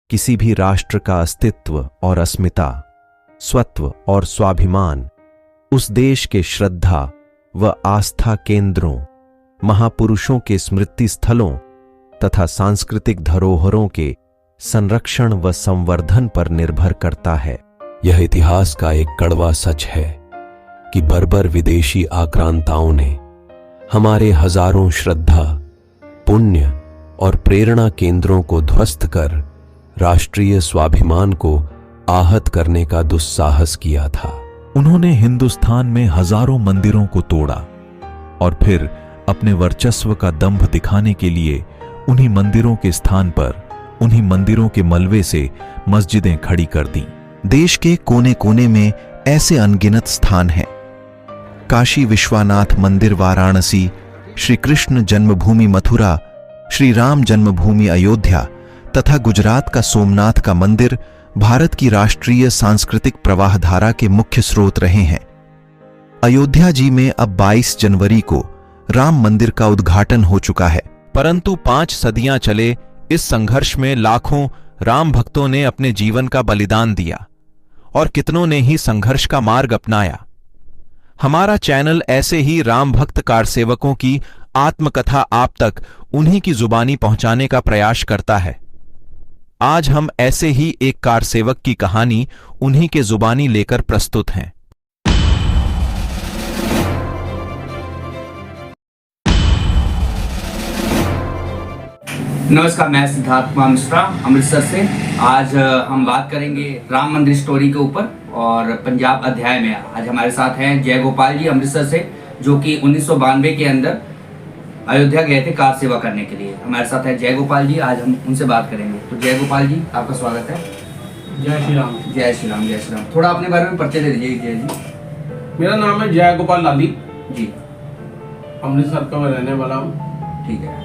किसी भी राष्ट्र का अस्तित्व और अस्मिता, स्वत्व और स्वाभिमान उस देश के श्रद्धा व आस्था केंद्रों, महापुरुषों के स्मृति स्थलों तथा सांस्कृतिक धरोहरों के संरक्षण व संवर्धन पर निर्भर करता है। यह इतिहास का एक कड़वा सच है कि बर्बर विदेशी आक्रांताओं ने हमारे हजारों श्रद्धा, पुण्य और प्रेरणा केंद्रों को ध्वस्त कर राष्ट्रीय स्वाभिमान को आहत करने का दुस्साहस किया था। उन्होंने हिंदुस्तान में हजारों मंदिरों को तोड़ा और फिर अपने वर्चस्व का दंभ दिखाने के लिए उन्हीं मंदिरों के स्थान पर, उन्हीं मंदिरों के मलबे से मस्जिदें खड़ी कर दी। देश के कोने कोने में ऐसे अनगिनत स्थान हैं। काशी विश्वनाथ मंदिर वाराणसी, श्री कृष्ण जन्मभूमि मथुरा, श्री राम जन्मभूमि अयोध्या तथा गुजरात का सोमनाथ का मंदिर भारत की राष्ट्रीय सांस्कृतिक प्रवाहधारा के मुख्य स्रोत रहे हैं। अयोध्या जी में अब 22 जनवरी को राम मंदिर का उद्घाटन हो चुका है। परंतु 5 सदियां चले इस संघर्ष में लाखों राम भक्तों ने अपने जीवन का बलिदान दिया और कितनों ने ही संघर्ष का मार्ग अपनाया। हमारा चैनल ऐसे ही राम भक्त कारसेवकों की आत्मकथा आप तक उन्हीं की जुबानी पहुंचाने का प्रयास करता है। आज हम ऐसे ही एक कारसेवक की कहानी उन्हीं के जुबानी लेकर प्रस्तुत हैं। नमस्कार, मैं सिद्धार्थ कुमार मिश्रा अमृतसर से। आज हम बात करेंगे राम मंदिर स्टोरी के ऊपर और पंजाब अध्याय में। आज हमारे साथ हैं जय गोपाल जी अमृतसर से, जो कि 1992 के अंदर अयोध्या गए थे कार सेवा करने के लिए। हमारे साथ है जय गोपाल जी, आज हम उनसे बात करेंगे। तो जय गोपाल जी, आपका स्वागत है। जय श्री राम। जय श्री राम, जय श्री राम। थोड़ा अपने बारे में परिचय दे दीजिए जय जी। मेरा नाम है जय गोपाल लाली जी, अमृतसर का मैं रहने वाला हूँ। ठीक है।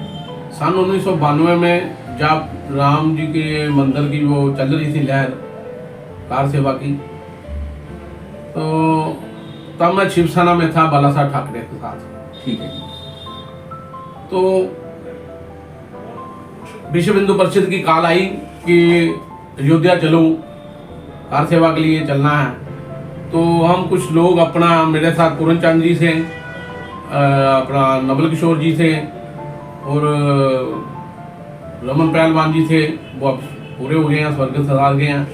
सन 1992 में जब राम जी के मंदिर की वो चल रही थी लहर कार सेवा की, तो तब मैं शिवसेना में था बालासाहेब ठाकरे के साथ। ठीक है। तो विश्व हिंदू परिषद की कॉल आई कि अयोध्या चलो, कार सेवा के लिए चलना है। तो हम कुछ लोग अपना, मेरे साथ पूरन चंद जी थे, अपना नवल किशोर जी थे और रमन पहलवान जी थे, वो अब पूरे हो गए हैं, स्वर्ग सदार गए हैं।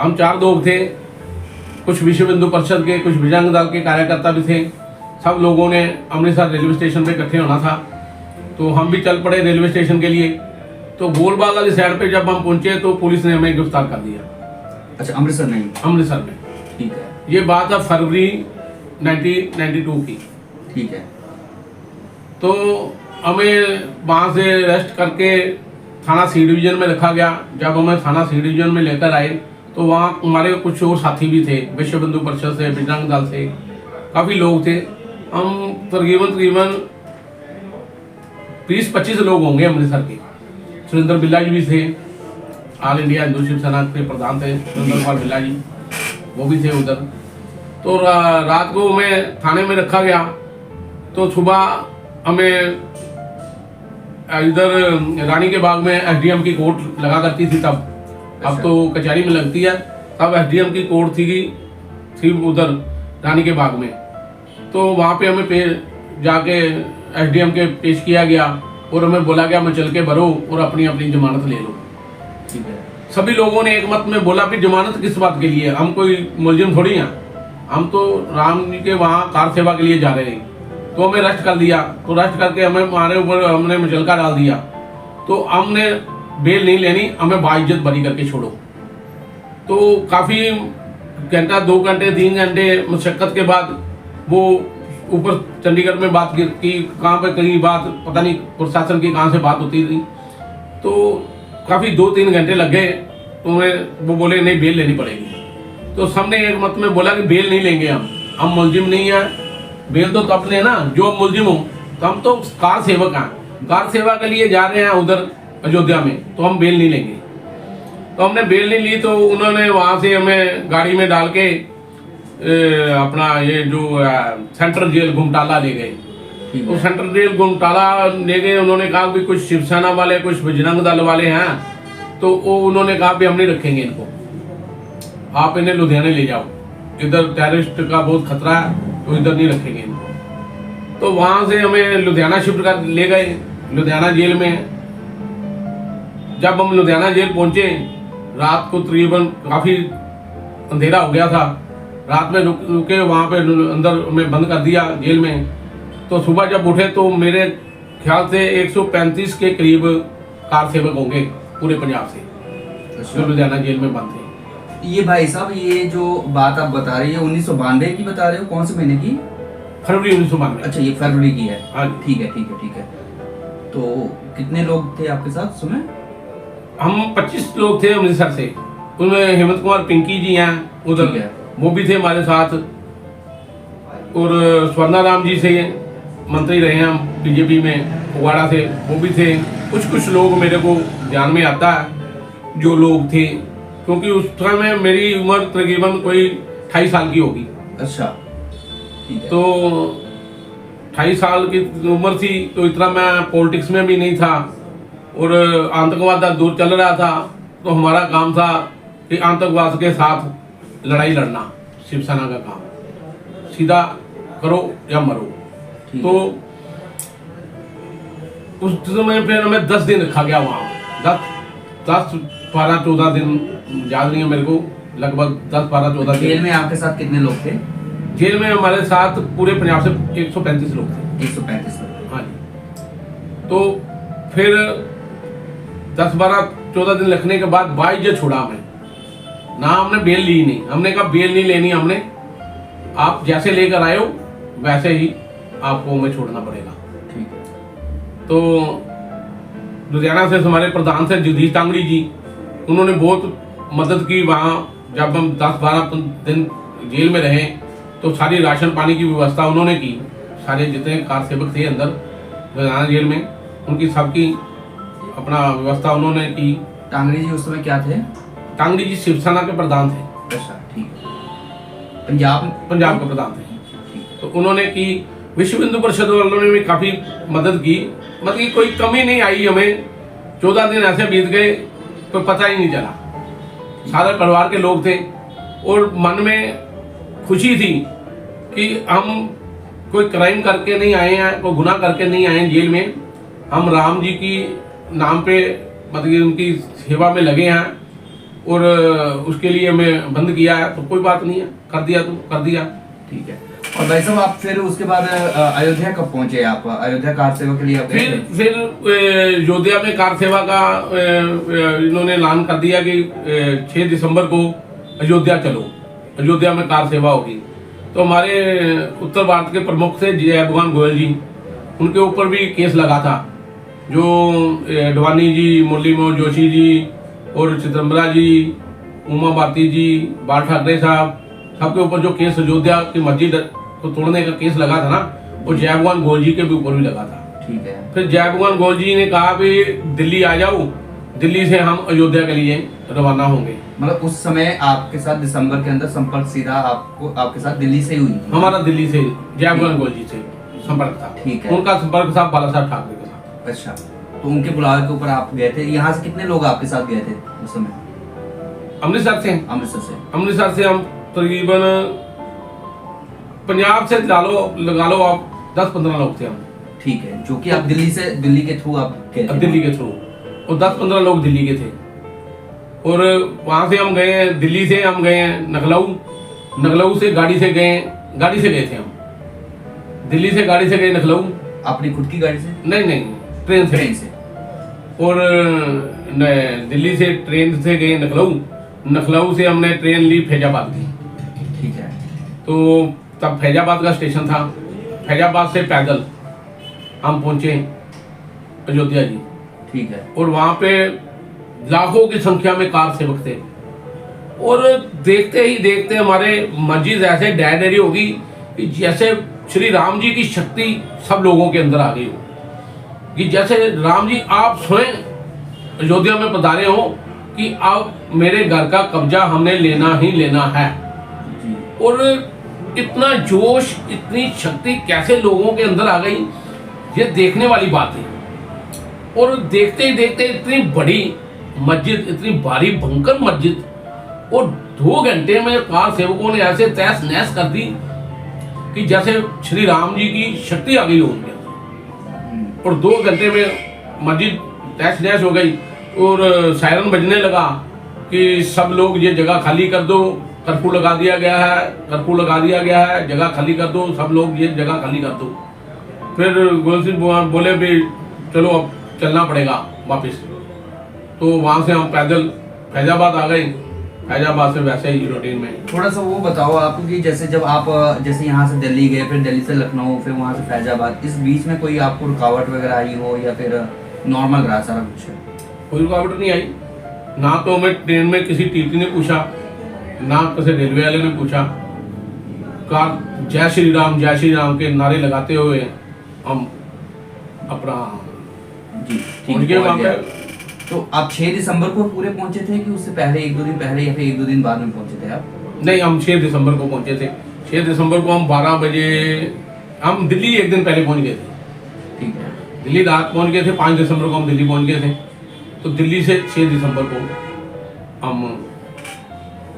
हम 4 लोग थे, कुछ विश्व हिंदू परिषद के, कुछ बजरंग दल के कार्यकर्ता भी थे। सब लोगों ने अमृतसर रेलवे स्टेशन पे इकट्ठे होना था, तो हम भी चल पड़े रेलवे स्टेशन के लिए। तो गोलबाग वाली साइड पे जब हम पहुंचे तो पुलिस ने हमें गिरफ्तार कर दिया। अच्छा, अमृतसर नहीं? अमृतसर में। ठीक है। ये बात है फरवरी 1992 की। ठीक है। तो हमें वहाँ से अरेस्ट करके थाना सी डिवीजन में रखा गया। जब हमें थाना सी डिवीजन में लेकर आए तो वहाँ हमारे कुछ और साथी भी थे, विश्व हिंदू परिषद से, बजरंग दल से, काफ़ी लोग थे। हम तकरीबन 20-25 लोग होंगे अमृतसर के। सुरेंद्र बिल्ला जी भी थे, ऑल इंडिया हिंदू शिवसेना के प्रधान थे सुरेंद्र पाल बिल्ला जी, वो भी थे उधर। तो रात को हमें थाने में रखा गया। तो सुबह हमें इधर रानी के बाग में एसडीएम की कोर्ट लगा करती थी तब। अब तो कचहरी में लगती है। तब एसडीएम की कोर्ट थी उधर रानी के बाग में। तो वहाँ पे हमें जाके एसडीएम के पेश किया गया और हमें बोला गया मैं चल के भरो और अपनी अपनी जमानत ले लो। ठीक है। सभी लोगों ने एक मत में बोला कि जमानत किस बात के लिए, हम कोई मुलजिम थोड़ी हैं, हम तो राम जी के वहाँ कार सेवा के लिए जा रहे हैं। तो हमें अरेस्ट कर दिया। तो अरेस्ट करके हमें हमारे ऊपर हमने मुचलका डाल दिया। तो हमने बेल नहीं लेनी, हमें बाइज्जत बरी करके छोड़ो। तो काफ़ी घंटा, 2 घंटे, 3 घंटे मशक्क़त के बाद वो ऊपर चंडीगढ़ में बात की, कहाँ पे कहीं बात, पता नहीं प्रशासन की कहाँ से बात होती थी। तो काफ़ी 2-3 घंटे लग गए। तो वो बोले नहीं, बेल लेनी पड़ेगी। तो सबने एक मत में बोला कि बेल नहीं लेंगे, हम मुलजिम नहीं हैं, बेल तो तब लेना जो मुलजिम हो। तो हम तो कार सेवक हैं, कार सेवा के लिए जा रहे हैं उधर अयोध्या में, तो हम बेल नहीं लेंगे। तो हमने बेल नहीं ली। तो उन्होंने वहाँ से हमें गाड़ी में डाल के अपना ये जो सेंट्रल जेल घुमटाला ले गए। तो सेंट्रल जेल घुमटाला ले गए। उन्होंने कहा कि कुछ शिवसेना वाले, कुछ बजरंग दल वाले हैं, तो वो उन्होंने कहा भी हम नहीं रखेंगे इनको, आप इन्हें लुधियाने ले जाओ, इधर टेररिस्ट का बहुत खतरा है, तो इधर नहीं रखेंगे इनको। तो वहाँ से हमें लुधियाना शिफ्ट कर ले गए, लुधियाना जेल में। जब हम लुधियाना जेल पहुंचे, रात को तकरीबन काफ़ी अंधेरा हो गया था, रात में रुके वहाँ पे अंदर में बंद कर दिया जेल में। तो सुबह जब उठे तो मेरे ख्याल से 135 के करीब कार सेवक होंगे पूरे पंजाब से, जो लुधियाना जेल में बंद थे। ये भाई साहब, ये जो बात आप बता रहे हैं 1992 की बता रहे हो, कौन से महीने की? फरवरी 1992। अच्छा, ये फरवरी की है। हाँ, ठीक है ठीक है ठीक है। तो कितने लोग थे आपके साथ समय? हम 25 लोग थे अमृतसर से, उनमें हेमंत कुमार पिंकी जी हैं उधर, वो भी थे हमारे साथ, और स्वर्णा राम जी से मंत्री रहे हैं हम बीजेपी में फगवाड़ा से, वो भी थे। कुछ लोग मेरे को ध्यान में आता है जो लोग थे, क्योंकि उस समय मेरी उम्र तकरीबन कोई 28 साल की होगी। अच्छा, ठीक है। तो 28 साल की उम्र थी, तो इतना मैं पॉलिटिक्स में भी नहीं था, और आतंकवाद का दौर चल रहा था, तो हमारा काम था कि आतंकवाद के साथ लड़ाई लड़ना, शिवसेना का काम, सीधा करो या मरो। तो उस समय फिर हमें 10 दिन रखा गया वहाँ, 10, 12, 14 दिन, याद नहीं है मेरे को, लगभग 10, 12, 14 दिन। जेल में आपके साथ कितने लोग थे? जेल में हमारे साथ पूरे पंजाब से 135 लोग थे। 135 लोग। हाँ जी। तो फिर 10, 12, 14 दिन रखने के बाद 22 छोड़ा हमें, ना हमने बेल ली नहीं, हमने कहा बेल नहीं लेनी हमने, आप जैसे लेकर आए हो वैसे ही आपको हमें छोड़ना पड़ेगा। ठीक है। तो लुधियाना से हमारे प्रधान थे जगदीश टांगड़ी जी, उन्होंने बहुत मदद की वहाँ। जब हम 10-12 दिन जेल में रहे तो सारी राशन पानी की व्यवस्था उन्होंने की, सारे जितने कार सेवक थे अंदर लुधियाना जेल में, उनकी सबकी अपना व्यवस्था उन्होंने की। टांगड़ी जी उस समय क्या थे? टांगड़ी जी शिवसेना के प्रधान थे। अच्छा, ठीक है। पंजाब के प्रधान थे। तो उन्होंने की, विश्व हिंदू परिषद वालों ने भी काफ़ी मदद की, मतलब कोई कमी नहीं आई हमें। 14 दिन ऐसे बीत गए, कोई पता ही नहीं चला, सारे परिवार के लोग थे, और मन में खुशी थी कि हम कोई क्राइम करके नहीं आए हैं, कोई गुनाह करके नहीं आए हैं जेल में, हम राम जी की नाम पे मतलब उनकी सेवा में लगे हैं, और उसके लिए हमें बंद किया है, तो कोई बात नहीं है, कर दिया तो कर दिया। ठीक है। और भाई साहब, आप फिर उसके बाद अयोध्या कब पहुंचे? आप अयोध्या कार सेवा के लिए आप गए थे? फिर अयोध्या में कार सेवा का इन्होंने ऐलान कर दिया कि 6 दिसंबर को अयोध्या चलो, अयोध्या में कार सेवा होगी। तो हमारे उत्तर भारत के प्रमुख थे जय भगवान गोयल जी, उनके ऊपर भी केस लगा था, जो अडवाणी जी, मुरली मनोहर जोशी जी और चिदम्बरा जी, उमा भारती जी, बाल ठाकरे साहब, सबके ऊपर जो केस अयोध्या की मस्जिद को तोड़ने का केस लगा था ना, वो जय भगवान गोयल जी के भी ऊपर भी लगा था। ठीक है। फिर जय भगवान गोयल जी ने कहा भी दिल्ली आ जाओ, दिल्ली से हम अयोध्या के लिए रवाना होंगे। मतलब उस समय आपके साथ दिसंबर के अंदर संपर्क सीधा आपके साथ दिल्ली से ही हुई थी? हमारा दिल्ली से जय भगवान गोयल जी से संपर्क था। ठीक है। उनका संपर्क था बाला साहब ठाकरे के साथ। अच्छा, तो उनके बुलावे के ऊपर आप गए थे। यहाँ से कितने लोग आपके साथ गए थे उस समय? अमृतसर से अमृतसर से हम तकरीबन पंजाब से लगा लो आप 10-15 लोग थे हम। ठीक है, जो कि आप दिल्ली के थ्रू आप गए थे? दिल्ली के थ्रू, और 10-15 लोग दिल्ली के थे। और वहाँ से हम गए, दिल्ली से हम गए नखलऊ से गाड़ी से गए थे हम। दिल्ली से गाड़ी से गए नखलऊ। अपनी खुद की गाड़ी से? नहीं, ट्रेन से। और दिल्ली से ट्रेन से गए नखलऊ से हमने ट्रेन ली फैजाबाद की। ठीक है। तो तब फैजाबाद का स्टेशन था, फैजाबाद से पैदल हम पहुंचे अयोध्या जी। ठीक है। और वहाँ पे लाखों की संख्या में कार सेवक थे, और देखते ही देखते हमारे मस्जिद ऐसे डैडरी होगी कि जैसे श्री राम जी की शक्ति सब लोगों के अंदर आ गई हो, कि जैसे राम जी आप स्वयं अयोध्या में पधारे हो कि अब मेरे घर का कब्जा हमने लेना ही लेना है। और इतना जोश, इतनी शक्ति कैसे लोगों के अंदर आ गई, ये देखने वाली बात है। और देखते ही देखते इतनी बड़ी मस्जिद, इतनी भारी भयंकर मस्जिद, और 2 घंटे में कार सेवकों ने ऐसे तहस नहस कर दी कि जैसे श्री राम जी की शक्ति आ गई हो उनके अंदर। और 2 घंटे में मस्जिद तहस नहस हो गई और सायरन बजने लगा कि सब लोग ये जगह खाली कर दो, कर्फ्यू लगा दिया गया है, कर्फ्यू लगा दिया गया है, जगह खाली कर दो, सब लोग ये जगह खाली कर दो। फिर गोविंद सिंह बोले भी चलो अब चलना पड़ेगा वापस। तो वहाँ से हम पैदल फैजाबाद आ गए, फैजाबाद से वैसे ही रूटीन में। थोड़ा सा वो बताओ आप कि जैसे जब आप जैसे यहाँ से दिल्ली गए, फिर दिल्ली से लखनऊ, फिर वहाँ से फैजाबाद, इस बीच में कोई आपको रुकावट वगैरह आई हो या फिर नॉर्मल रहा सारा कुछ? कोई रुकावट नहीं आई, ना तो हमें ट्रेन में किसी टीटी ने पूछा, ना किसी रेलवे वाले ने पूछा। कार जय श्री राम के नारे लगाते हुए हम अपना पहुंच गए वहाँ पे। तो आप 6 दिसंबर को पूरे पहुंचे थे कि उससे पहले 1-2 दिन पहले या फिर 1-2 दिन बाद में पहुंचे थे आप? नहीं, हम 6 दिसंबर को पहुंचे थे। 6 दिसंबर को हम 12 बजे, हम दिल्ली 1 दिन पहले पहुंच गए थे। ठीक है, दिल्ली रात पहुंच गए थे। 5 दिसंबर को हम दिल्ली पहुंच गए थे। तो दिल्ली से 6 दिसंबर को हम।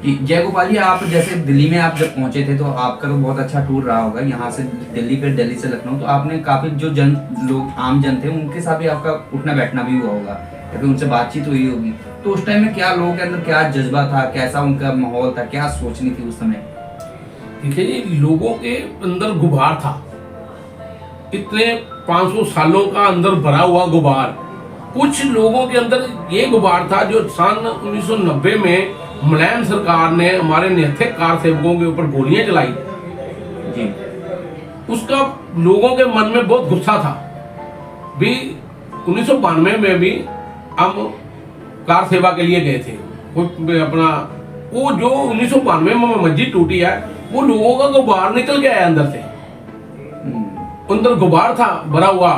जय गोपाल जी, आप जैसे दिल्ली में आप जब पहुंचे थे तो आपका तो बहुत अच्छा टूर रहा होगा, यहाँ से दिल्ली, फिर दिल्ली से लखनऊ, तो आपने काफी जो लोग आम जन थे उनके साथ भी आपका उठना बैठना भी हुआ होगा या फिर उनसे बातचीत हुई होगी। तो उस टाइम में क्या लोगों के अंदर क्या जज्बा था, कैसा उनका माहौल था, क्या सोचनी थी उस समय? देखिए जी, लोगों के अंदर गुबार था, इतने 500 सालों का अंदर भरा हुआ गुबार। कुछ लोगों के अंदर ये गुबार था जो सन 1990 में मुलायम सरकार ने हमारे निहत्थे कार सेवकों के ऊपर गोलियां चलाई जी, उसका लोगों के मन में बहुत गुस्सा था। भी 1992 में भी हम कार सेवा के लिए गए थे। अपना वो जो 1992 में मस्जिद टूटी है, वो लोगों का गुबार निकल के आया अंदर से। अंदर गुबार था भरा हुआ,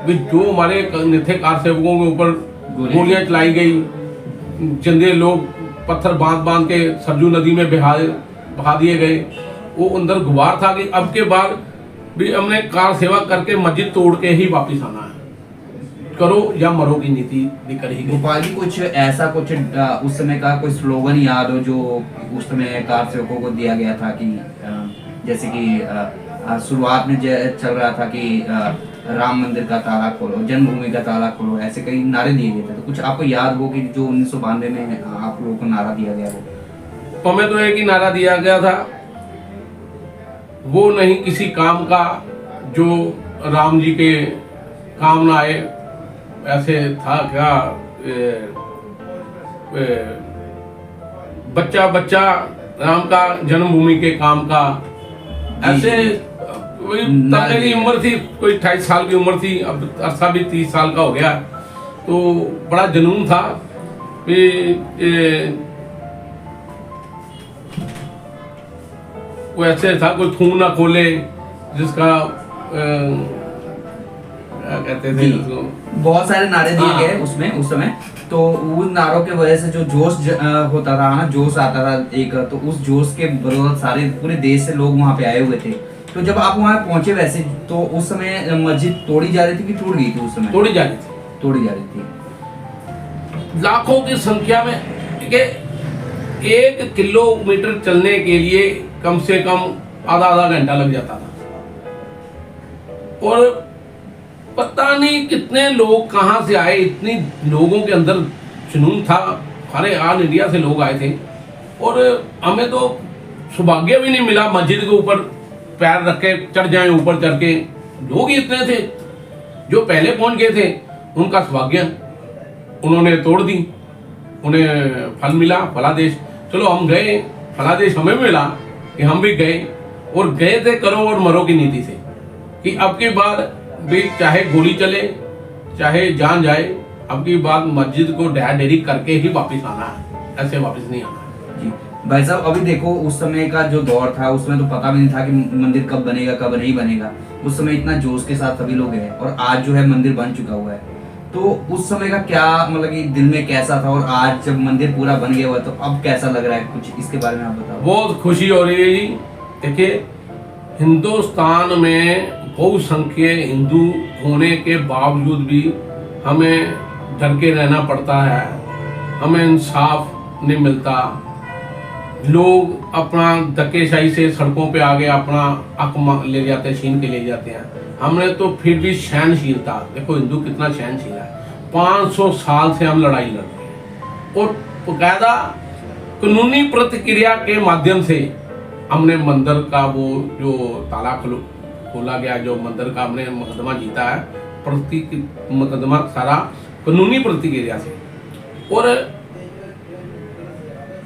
जो हमारे निहत्थे कार सेवकों के ऊपर गोलियां चलाई गई, चंदे लोग पत्थर बांध के सरजू नदी में बहा दिए गए। वो अंदर गुबार था कि अब के बाद भी हमने कार सेवा करके मस्जिद तोड़ के ही वापस आना है, करो या मरो की नीति निकल ही गई। गोपाल जी, कुछ ऐसा कुछ उस समय का कोई स्लोगन याद हो जो उस समय कार सेवकों को दिया गया था कि जैसे कि शुरुआत में चल रहा था कि राम मंदिर का ताला खोलो, जन्मभूमि का ताला खोलो, ऐसे कई नारे दिए गए थे, तो कुछ आपको याद हो कि जो 1992 में आप लोगों को नारा दिया गया हो? हमें तो एक ही नारा दिया गया था, वो नहीं किसी काम का जो राम जी के काम ना आए। ऐसे था क्या, बच्चा बच्चा राम का जन्मभूमि के काम का, ऐसे तब मेरी उम्र थी कोई 28 साल की उम्र थी, अब अरसा भी 30 साल का हो गया। तो बड़ा जुनून था वो ऐसे था, कोई खून ना खोले, जिसका क्या कहते थे उसको, बहुत सारे नारे दिए गए उसमें उस समय। तो उन नारों के वजह से जो जोश होता था ना, जोश आता था एक, तो उस जोश के बदौलत सारे पूरे देश से लोग वहाँ पे आए हुए थे। तो जब आप वहाँ पहुंचे वैसे, तो उस समय मस्जिद तोड़ी जा रही थी कि टूट गई थी? उस समय तोड़ी जा रही थी। तोड़ी जा रही थी। लाखों की संख्या में, 1 किलोमीटर चलने के लिए कम से कम आधा घंटा लग जाता था। और पता नहीं कितने लोग कहाँ से आए, इतनी लोगों के अंदर जुनून था, सारे ऑल इंडिया से लोग आए थे। और हमें तो सौभाग्य भी नहीं मिला मस्जिद के ऊपर पैर रख के चढ़ जाए, ऊपर चढ़ के। लोग ही इतने थे, जो पहले पहुंच गए थे उनका सौभाग्य, उन्होंने तोड़ दी, उन्हें फल मिला, फलादेश। चलो हम गए, फलादेश हमें मिला कि हम भी गए, और गए थे करो और मरो की नीति से कि अब की बार भी चाहे गोली चले चाहे जान जाए, अब की बार मस्जिद को ढेरी करके ही वापस आना है, ऐसे वापस नहीं आना है। जी भाई साहब, अभी देखो उस समय का जो दौर था, उसमें तो पता भी नहीं था कि मंदिर कब बनेगा कब नहीं बनेगा। उस समय इतना जोश के साथ सभी लोग गए, और आज जो है मंदिर बन चुका हुआ है। तो उस समय का क्या मतलब कि दिल में कैसा था, और आज जब मंदिर पूरा बन गया हुआ तो अब कैसा लग रहा है, कुछ इसके बारे में आप बताओ। बहुत खुशी हो रही है जी। देखिए, हिंदुस्तान में बहुसंख्यक हिंदू होने के बावजूद भी हमें डर के रहना पड़ता है हमें इंसाफ नहीं मिलता, लोग अपना धक्केशाही से सड़कों पे आगे अपना हक ले जाते हैं, छीन के ले जाते हैं। हमने तो फिर भी सहनशीलता, देखो हिंदू कितना सहनशील है, 500 साल से हम लड़ाई लड़ रहे हैं और बकायदा कानूनी प्रतिक्रिया के माध्यम से हमने मंदिर का वो जो ताला खोला गया, जो मंदिर का हमने मुकदमा जीता है, मुकदमा सारा कानूनी प्रतिक्रिया से। और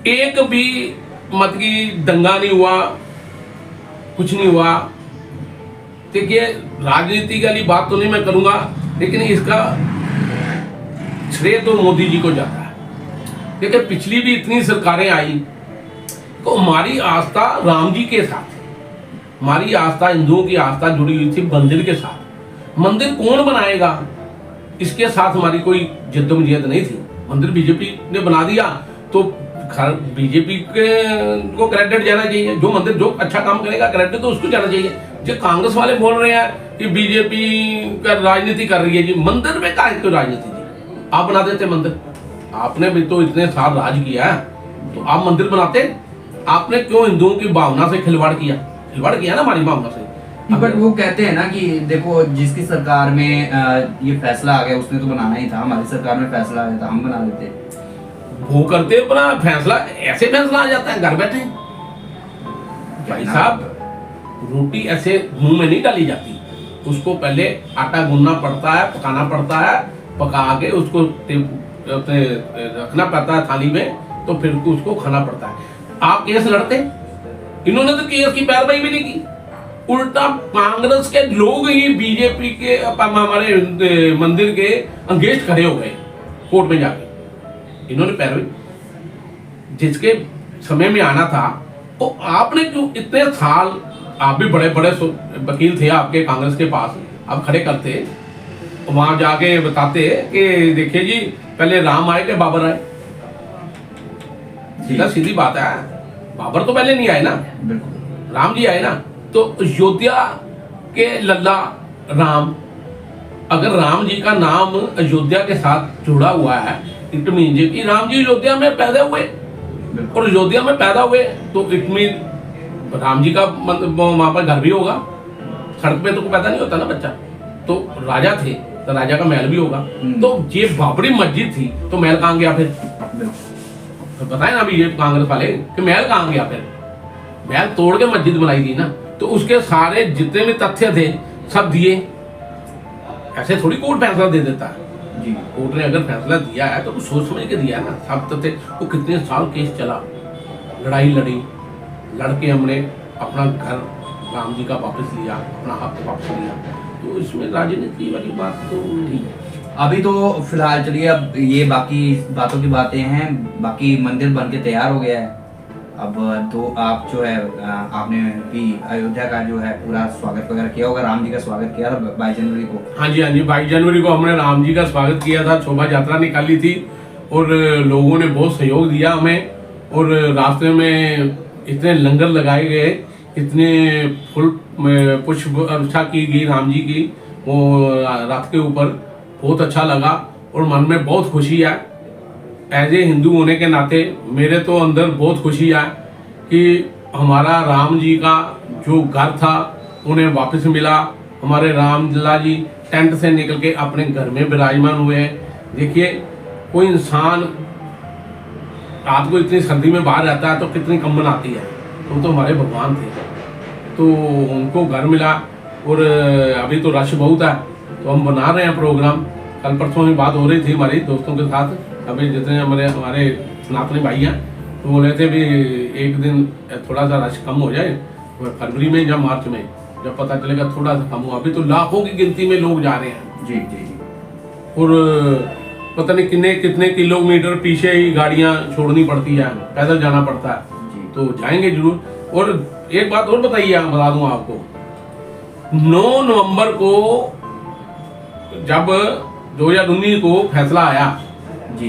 एक भी मत की दंगा नहीं हुआ, कुछ नहीं हुआ। देखिए राजनीति वाली बात तो नहीं मैं करूंगा, लेकिन इसका श्रेय तो मोदी जी को जाता है। देखिए पिछली भी इतनी सरकारें आई तो हमारी आस्था राम जी के साथ, हमारी आस्था, हिंदुओं की आस्था जुड़ी हुई थी मंदिर के साथ। मंदिर कौन बनाएगा इसके साथ हमारी कोई जिद्दोजहद नहीं थी। मंदिर बीजेपी ने बना दिया तो बीजेपी को क्रेडिट जाना चाहिए, जो मंदिर जो अच्छा काम करेगा क्रेडिट तो उसको जाना चाहिए। जो कांग्रेस वाले बोल रहे हैं कि बीजेपी का राजनीति कर रही है जी, मंदिर में काहे की राजनीति जी? आप बना देते मंदिर, आपने भी तो इतने साल राज किया है, तो आप मंदिर बनाते। आपने क्यों हिंदुओं की भावना से खिलवाड़ किया? खिलवाड़ किया ना हमारी भावना से। बट वो कहते हैं ना कि देखो जिसकी सरकार में ये फैसला आ गया उसने तो बनाना ही था, हमारी सरकार में फैसला आया था हम बना देते। वो करते अपना फैसला, ऐसे फैसला आ जाता है घर बैठे। भाई साहब रोटी ऐसे मुंह में नहीं डाली जाती, उसको पहले आटा गूंदना पड़ता है, पकाना पड़ता है, पका के उसको रखना पड़ता है थाली में, तो फिर उसको खाना पड़ता है। आप केस लड़ते, इन्होंने तो केस की पैरवाई भी नहीं की, उल्टा कांग्रेस के लोग ही बीजेपी के हमारे मंदिर के अंगेस्ट खड़े हो गए कोर्ट में जाके। इन्होंने पैरवी, जिसके समय में आना था, तो आपने क्यों इतने साल, आप भी बड़े बड़े वकील थे आपके कांग्रेस के पास, आप खड़े करते वहां जाके बताते कि देखिए जी पहले राम आए कि बाबर आए? सीधा सीधी बात है, बाबर तो पहले नहीं आए ना, राम जी आए ना। तो अयोध्या के लल्ला राम, अगर राम जी का नाम अयोध्या के साथ जुड़ा हुआ है, इट मीन कि राम जी अयोध्या में पैदा हुए, और अयोध्या में पैदा हुए तो इट मीन राम जी का वहां पर घर भी होगा। सड़क पे तो पैदा नहीं होता ना बच्चा, तो राजा थे तो राजा का महल भी होगा। तो ये बाबरी मस्जिद थी तो महल कहाँ गया फिर? तो बताए ना अभी ये कांग्रेस वाले कि महल कहाँ गया फिर? महल तोड़ के मस्जिद बनाई थी ना, तो उसके सारे जितने भी तथ्य थे सब दिए। ऐसे थोड़ी कोर्ट फैसला दे देता है जी। कोर्ट ने अगर फैसला दिया है तो सोच समझ के दिया है ना। सब तथ्य, वो कितने साल केस चला, लड़ाई लड़ी, लड़के हमने अपना घर राम जी का वापस लिया, अपना हक वापस लिया। तो इसमें राजनीति वाली बात तो नहीं। अभी तो फिलहाल चलिए, अब ये बाकी बातों की बातें हैं, बाकी मंदिर बन के तैयार हो गया है। अब तो आप जो है आपने भी अयोध्या का जो है पूरा स्वागत वगैरह किया होगा, राम जी का स्वागत किया था 22 जनवरी को। हाँ जी 22 जनवरी को हमने राम जी का स्वागत किया था, शोभा यात्रा निकाली थी और लोगों ने बहुत सहयोग दिया हमें। और रास्ते में इतने लंगर लगाए गए, इतने फुल पुष्प वर्षा की गई राम जी की वो रात के ऊपर, बहुत अच्छा लगा और मन में बहुत खुशी है। एज ए हिंदू होने के नाते मेरे तो अंदर बहुत खुशी है कि हमारा राम जी का जो घर था उन्हें वापस मिला। हमारे राम लला जी टेंट से निकल के अपने घर में विराजमान हुए हैं। देखिए कोई इंसान रात को इतनी सर्दी में बाहर रहता है तो कितनी कंबन आती है, वो तो हमारे भगवान थे, तो उनको घर मिला। और अभी तो रश बहुत है, तो हम बना रहे हैं प्रोग्राम। कल परसों में बात हो रही थी हमारी दोस्तों के साथ, अभी जितने हमारे सनातनी भाई हैं, तो बोले थे भी एक दिन थोड़ा सा रश कम हो जाए, फरवरी में या मार्च में, जब पता चलेगा थोड़ा सा कम हुआ। अभी तो लाखों की गिनती में लोग जा रहे हैं जी जी। और पता नहीं कितने किलोमीटर पीछे ही गाड़ियां छोड़नी पड़ती है, पैदल जाना पड़ता है, तो जाएंगे जरूर। और एक बात और बता दूं आपको, 9 नवंबर को जब 2019 को फैसला आया जी,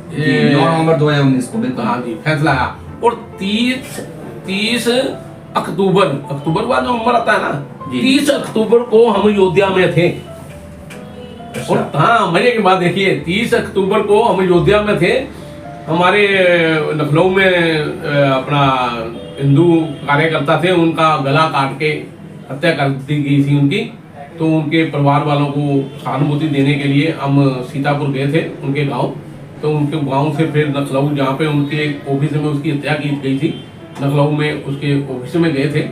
9 नवंबर 2019 को बिल्कुल, हाँ जी फैसला आया, और 30 अक्टूबर बाद नवंबर आता है ना, 30 अक्टूबर को हम अयोध्या में थे। और हाँ मजे की बात देखिए, 30 अक्टूबर को हम अयोध्या में थे हमारे लखनऊ में अपना हिंदू कार्यकर्ता थे, उनका गला काट के हत्या कर दी गई थी उनकी। तो उनके परिवार वालों को सहानुभूति देने के लिए हम सीतापुर गए थे उनके गांव। तो उनके गांव से फिर लखनऊ, जहाँ पे उनके ऑफिस में उसकी हत्या की गई थी, लखनऊ में उसके ऑफिस में गए थे।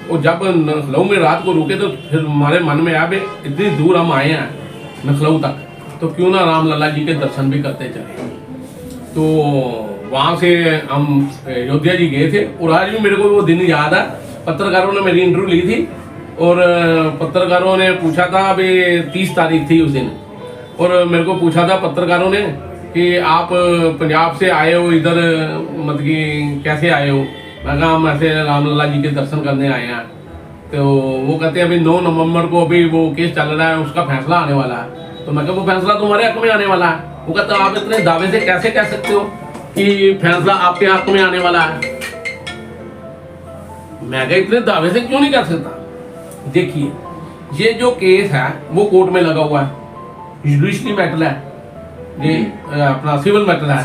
और जब लखनऊ में रात को रुके तो फिर हमारे मन में आया, इतनी दूर हम आए हैं लखनऊ तक, तो क्यों ना रामलला जी के दर्शन भी करते चले। तो वहाँ से हम अयोध्या जी गए थे। और आज भी मेरे को वो दिन याद है, पत्रकारों ने मेरी इंटरव्यू ली थी और पत्रकारों ने पूछा था, अभी 30 तारीख थी उस दिन, और मेरे को पूछा था पत्रकारों ने कि आप पंजाब से आए हो इधर, मतलब कि कैसे आए हो। मैं कहा हम ऐसे रामलला जी के दर्शन करने आए हैं। तो वो कहते हैं अभी 9 नवंबर को अभी वो केस चल रहा है, उसका फैसला आने वाला है। तो मैं कहा वो फैसला तुम्हारे हक में आने वाला है। वो कहता आप इतने दावे से कैसे कह सकते हो कि फैसला आपके हक में आने वाला है। मैं कहा इतने दावे से क्यों नहीं कह सकता। देखिए ये जो केस है वो कोर्ट में लगा हुआ है, जुडिशरी मैटर है ये, अपना सिविल मैटर है,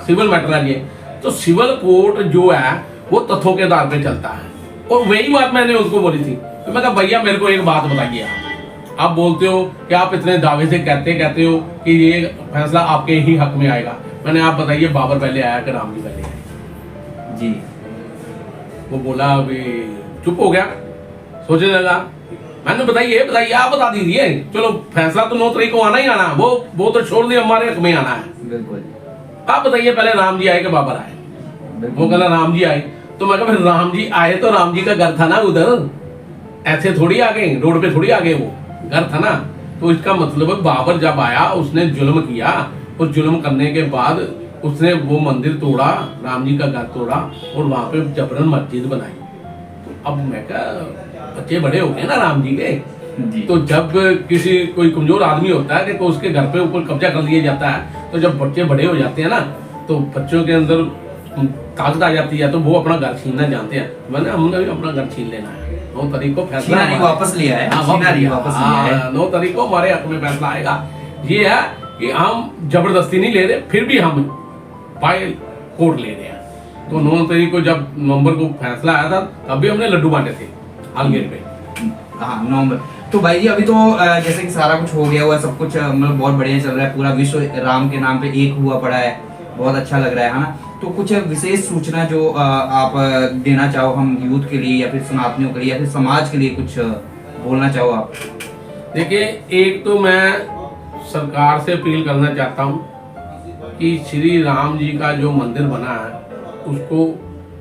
सिविल मैटर है ये। तो सिविल कोर्ट जो है वो तथ्यों के आधार पे चलता है। और वही बात मैंने उसको बोली थी। तो मैं कहा भैया मेरे को एक बात बताइए, आप बोलते हो कि आप इतने दावे से कहते हो कि ये फैसला आपके ही हक में आएगा। मैंने आप बताइए बाबर पहले आया कि राम जी पहले आए? जी। वो बोला, अभी चुप हो गया, सोचने लगा। मैंने बताइए आप बता दीजिए, चलो फैसला तो 9 तारीख को आना ही आना, वो तो छोड़ दिया, हमारे हक में आना है। बिल्कुल। आप बताइए पहले राम जी आए कि बाबर आए? वो कहना राम जी आए। तो मैं कहा फिर राम जी आए तो राम जी का घर था ना उधर, ऐसे थोड़ी आ गए, रोड पे थोड़ी आ गए, वो घर था ना। तो इसका मतलब बाबर जब आया उसने जुल्म किया, और जुल्म करने के बाद उसने वो मंदिर तोड़ा, राम जी का घर तोड़ा, और वहां पे जबरन मस्जिद बनाई। तो अब मैं कहा बच्चे बड़े हो गए ना राम जी के। तो जब किसी कोई कमजोर आदमी होता है कि उसके घर पे ऊपर कब्जा कर लिया जाता है, तो जब बच्चे बड़े हो जाते हैं ना, तो बच्चों के अंदर ताकत आ जाती है, तो वो अपना घर छीनना जानते हैं। मैंने हमने भी अपना घर छीन लेना है। 9 तारीख को फैसला वापस लिया है, 9 तारीख को हमारे हक में फैसला आएगा। ये है कि हम जबरदस्ती नहीं ले रहे, फिर भी हम बाय कोर्ट ले रहे हैं। तो 9 तारीख को जब नवंबर को फैसला आया था, तब भी हमने लड्डू बांटे थे आलगेट पे। हाँ, नवंबर। तो भाई जी अभी तो जैसे कि सारा कुछ हो गया हुआ, सब कुछ मतलब बहुत बढ़िया चल रहा है, पूरा विश्व राम के नाम पे एक हुआ पड़ा है, बहुत अच्छा लग रहा है ना। तो कुछ विशेष सूचना जो आप देना चाहो हम यूथ के लिए, या फिर सनातनियों के लिए, या फिर समाज के लिए कुछ बोलना चाहो आप? देखिए, एक तो मैं सरकार से अपील करना चाहता हूँ कि श्री राम जी का जो मंदिर बना है उसको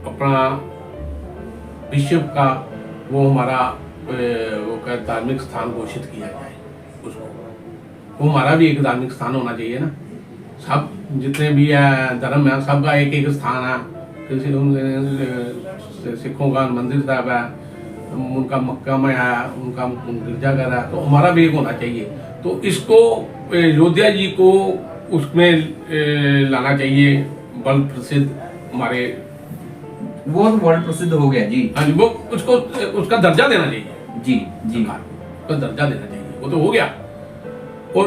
अपना विश्व का वो हमारा वो क्या धार्मिक स्थान घोषित किया जाए। उसको वो हमारा भी एक धार्मिक स्थान होना चाहिए ना। सब जितने भी है धर्म है, सबका एक एक स्थान है। किसी सिखों का मंदिर साहब है, उनका मक्का में है, उनका गिरजाघर है, तो हमारा भी एक होना चाहिए। तो इसको अयोध्या जी को उसमें लाना चाहिए। वर्ल्ड प्रसिद्ध हमारे, वो वर्ल्ड प्रसिद्ध हो गया जी। हाँ जी, वो उसको उसका दर्जा देना चाहिए जी जी, उसका दर्जा देना चाहिए, वो तो हो गया। और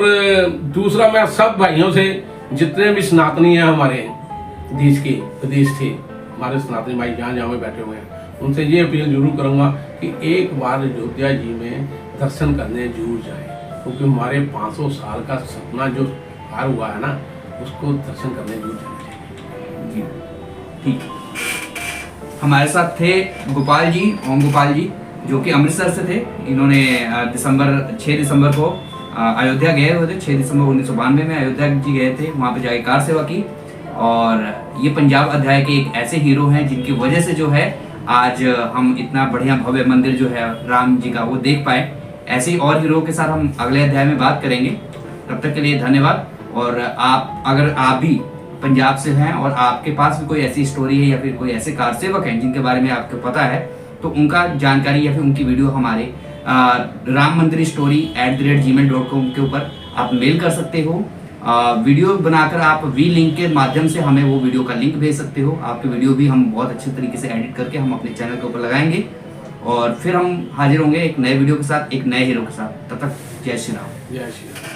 दूसरा, मैं सब भाइयों से, जितने भी सनातनी हैं हमारे देश के, प्रदेश के हमारे सनातनी भाई जहाँ जहाँ में बैठे हुए हैं, उनसे ये अपील जरूर करूँगा कि एक बार अयोध्या जी में दर्शन करने जरूर जाएं, क्योंकि हमारे 500 साल का सपना जो पार हुआ है ना, उसको दर्शन करने जरूर जाना चाहिए जी। ठीक, हमारे साथ थे गोपाल जी, ओम गोपाल जी, जो कि अमृतसर से थे। इन्होंने 6 दिसंबर को अयोध्या गए हुए थे। 6 दिसंबर 1992 में अयोध्या जी गए थे, वहाँ पे जाके कार सेवा की। और ये पंजाब अध्याय के एक ऐसे हीरो हैं जिनकी वजह से जो है आज हम इतना बढ़िया भव्य मंदिर जो है राम जी का वो देख पाए। ऐसे ही और हीरो के साथ हम अगले अध्याय में बात करेंगे। तब तक के लिए धन्यवाद। और आप, अगर आप भी पंजाब से हैं और आपके पास भी कोई ऐसी स्टोरी है या फिर कोई ऐसे कार सेवक हैं जिनके बारे में आपको पता है, तो उनका जानकारी या फिर उनकी वीडियो हमारे राम मंदिर story@gmail.com के ऊपर आप मेल कर सकते हो। वीडियो बनाकर आप वी लिंक के माध्यम से हमें वो वीडियो का लिंक भेज सकते हो। आपकी वीडियो भी हम बहुत अच्छे तरीके से एडिट करके हम अपने चैनल के ऊपर लगाएंगे, और फिर हम हाजिर होंगे एक नए वीडियो के साथ, एक नए हीरो के साथ। तब तक जय श्री राम। जय श्री राम।